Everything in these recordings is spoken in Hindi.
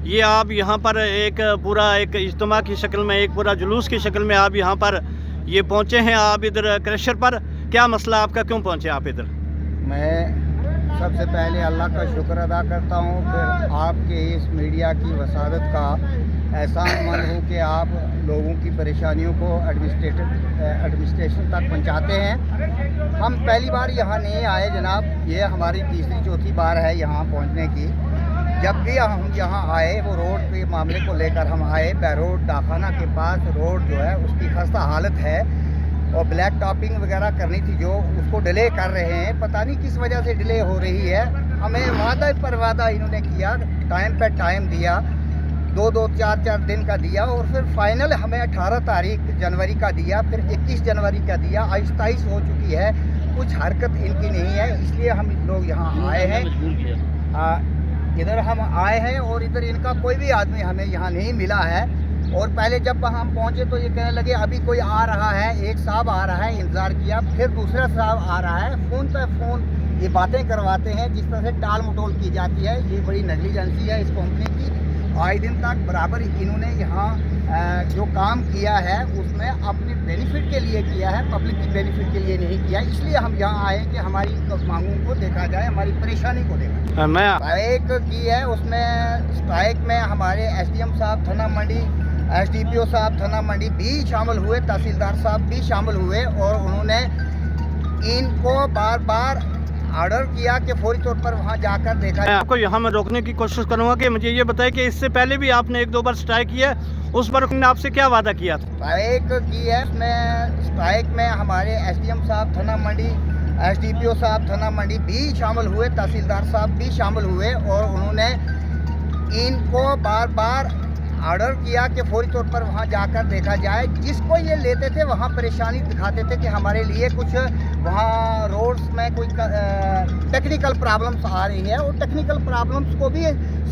ये आप यहाँ पर एक पूरा एक इज्तिमा की शक्ल में, एक पूरा जुलूस की शक्ल में आप यहाँ पर ये पहुँचे हैं। आप इधर क्रशर पर, क्या मसला आपका, क्यों पहुँचे आप इधर? मैं सबसे पहले अल्लाह का शुक्र अदा करता हूँ, फिर आपके इस मीडिया की वसादत का एहसानमंद हूँ कि आप लोगों की परेशानियों को एडमिनिस्ट्रेशन तक पहुँचाते हैं। हम पहली बार यहाँ नहीं आए जनाब, ये हमारी तीसरी चौथी बार है यहाँ पहुँचने की। जब भी हम यहाँ आए वो रोड के मामले को लेकर हम आए। बैरोड डाखाना के पास रोड जो है उसकी खस्ता हालत है और ब्लैक टॉपिंग वगैरह करनी थी जो, उसको डिले कर रहे हैं। पता नहीं किस वजह से डिले हो रही है। हमें वादा पर वादा इन्होंने किया, टाइम पे टाइम दिया, 2-4 दिन का दिया और फिर फाइनल हमें 18 तारीख जनवरी का दिया, फिर 21 जनवरी का दिया। आहिस्ता हो चुकी है, कुछ हरकत इनकी नहीं है, इसलिए हम लोग यहाँ आए हैं। इधर हम आए हैं और इधर इनका कोई भी आदमी हमें यहाँ नहीं मिला है। और पहले जब हम पहुँचे तो ये कहने लगे अभी कोई आ रहा है, एक साहब आ रहा है, इंतज़ार किया, फिर दूसरा साहब आ रहा है। फ़ोन पे फ़ोन ये बातें करवाते हैं, जिस तरह से टाल मटोल की जाती है। ये बड़ी नेग्लिजेंसी है इस कंपनी की। आए दिन तक बराबर इन्होंने यहाँ जो काम किया है उसमें अपने बेनिफिट के लिए किया है, पब्लिक की बेनिफिट के लिए नहीं किया। इसलिए हम यहाँ आए कि हमारी मांगों को देखा जाए, हमारी परेशानी को देखा जाए। मैं स्ट्राइक की है, उसमें स्ट्राइक में हमारे SDM साहब थाना मंडी, SDPO साहब थाना मंडी भी शामिल हुए, तहसीलदार साहब भी शामिल हुए और उन्होंने इनको बार बार ऑर्डर किया कि फौरी तौर पर वहां जाकर देखा। मैं आपको यहाँ मैं रोकने की कोशिश करूँगा कि मुझे ये बताएं कि इससे पहले भी आपने 1-2 बार स्ट्राइक किया, उस पर उन्होंने आपसे क्या वादा किया था? स्ट्राइक की है, उसमें स्ट्राइक में हमारे SDM साहब थाना मंडी, SDPO साहब थाना मंडी भी शामिल हुए, तहसीलदार साहब भी शामिल हुए और उन्होंने इनको बार बार ऑर्डर किया कि फौरी तौर पर वहां जाकर देखा जाए। जिसको ये लेते थे वहां परेशानी दिखाते थे कि हमारे लिए कुछ वहां रोड्स में कोई टेक्निकल प्रॉब्लम्स आ रही है और टेक्निकल प्रॉब्लम्स को भी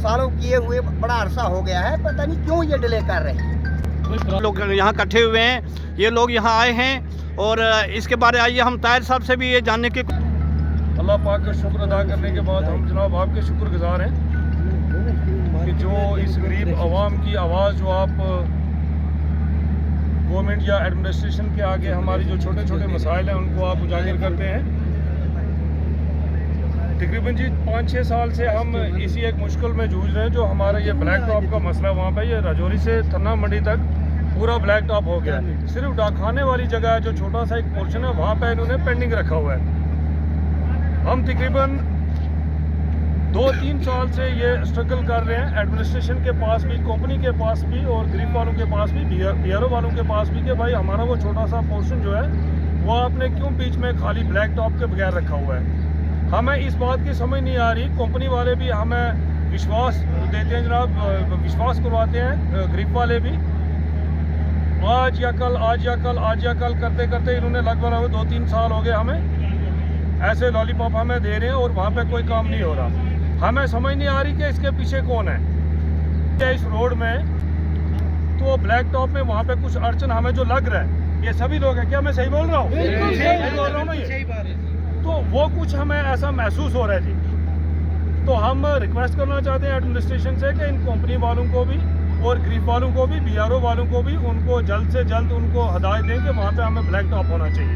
सॉल्व किए हुए बड़ा अरसा हो गया है। पता नहीं क्यों ये डिले कर रहे हैं। लोग यहाँ इकट्ठे हुए हैं, ये लोग यहाँ आए हैं और इसके बारे आइए हम ताहिर साहब से भी ये जानने के। अल्लाह पाक का शुक्र अदा करने के बाद हम जनाब आपके शुक्रगुजार हैं कि जो इस गरीब आवाम की आवाज़ जो आप गवर्नमेंट या एडमिनिस्ट्रेशन के आगे हमारी जो छोटे छोटे मसाइल हैं उनको आप उजागर करते हैं। तकरीबन जी 5-6 साल से हम इसी एक मुश्किल में जूझ रहे हैं। जो हमारा ये ब्लैक टॉप का मसला वहाँ पे, ये राजौरी से थाना मंडी तक पूरा ब्लैक टॉप हो गया है। सिर्फ डाकखाने वाली जगह है जो छोटा सा एक पोर्शन है, वहाँ पे इन्होंने पेंडिंग रखा हुआ है। हम तकरीबन 2-3 साल से ये स्ट्रगल कर रहे हैं एडमिनिस्ट्रेशन के पास भी, कंपनी के पास भी और गरीब वालों के पास भी, BRO वालों के पास भी कि भाई हमारा वो छोटा सा पोर्शन जो है वो आपने क्यों बीच में खाली ब्लैक टॉप के बगैर रखा हुआ है। हमें इस बात की समझ नहीं आ रही। कंपनी वाले भी हमें विश्वास देते हैं जनाब, विश्वास करवाते हैं, गरीब वाले भी। आज या कल, आज या कल, आज या कल करते करते इन्होंने लगभग 2-3 साल हो गए हमें ऐसे लॉलीपॉप हमें दे रहे हैं और वहाँ पे कोई काम नहीं हो रहा। हमें समझ नहीं आ रही कि इसके पीछे कौन है। क्या इस रोड में तो ब्लैक टॉप में वहाँ पे कुछ अड़चन हमें जो लग रहा है, ये सभी लोग हैं, क्या मैं सही बोल रहा हूँ? सही बोल रहा हूँ ना ये? तो वो कुछ हमें ऐसा महसूस हो रहा है जी। तो हम रिक्वेस्ट करना चाहते हैं एडमिनिस्ट्रेशन से कि इन कंपनी वालों को भी और गरीब वालों को भी, BRO वालों को भी, उनको जल्द से जल्द उनको हदायत दें कि वहाँ पे हमें ब्लैक टॉप होना चाहिए।